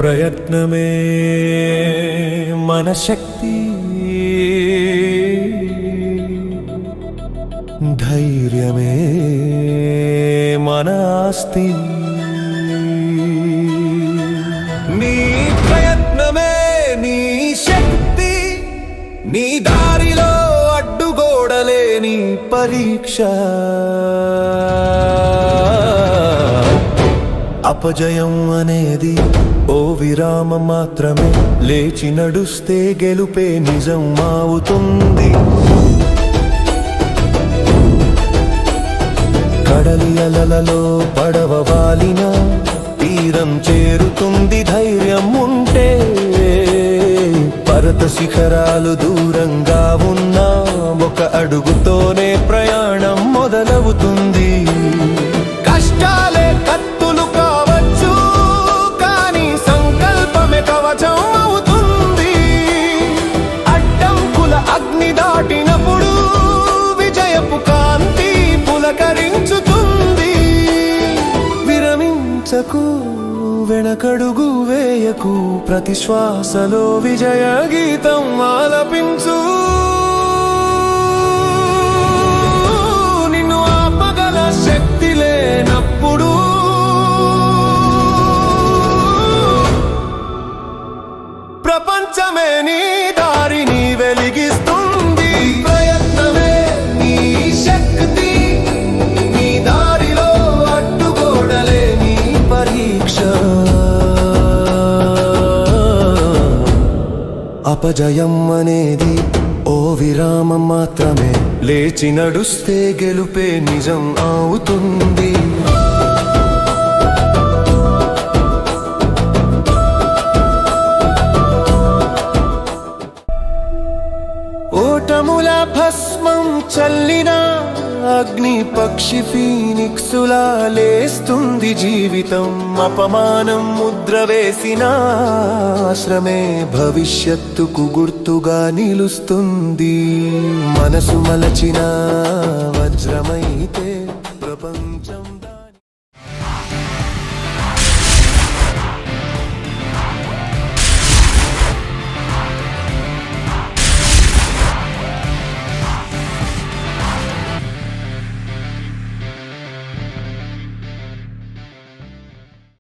ప్రయత్నమే మన శక్తి, ధైర్యమే మన ఆస్తి. నీ ప్రయత్నమే నీ శక్తి, నీ దారిలో అడ్డుగోడలే నీ పరీక్ష. అపజయం అనేది ఓ విరామం మాత్రమే, లేచి నడుస్తే గెలుపే నిజం అవుతుంది. కడలి అలలలో పడవ వాలిన తీరం చేరుతుంది ధైర్యం ఉంటే. పర్వత శిఖరాలు దూరంగా ఉన్నా ఒక అడుగుతోనే ప్రయాణం మొదలవుతుంది. కష్టాలే కత్తులు కావచ్చు, కానీ సంకల్పమే కవచం అవుతుంది. అడ్డంకుల అగ్ని దాటినప్పుడు విజయపు కాంతి పులకరించుతుంది. విరమించకు, వెనకడుగు వేయకు, ప్రతి శ్వాసలో విజయ గీతం ఆలపించు. నిన్ను ఆపగల శక్తి లేనప్పుడు ప్రపంచమే నీ దారిని వెలిగిస్తుంది. ప్రయత్నమే నీ శక్తి, నీ దారిలో అడ్డుగోడలే నీ పరీక్ష. అపజయం అనేది ఓ విరామం మాత్రమే, లేచి నడుస్తే గెలుపే నిజం అవుతుంది. ఓటముల భస్మం చల్లిన అగ్ని పక్షి ఫీనిక్సులా లేస్తుంది జీవితం. అపమానం ముద్ర వేసిన ఆశ్రమే భవిష్యత్తుకు గుర్తుగా నిలుస్తుంది. మనసు మలచిన వజ్రమైతే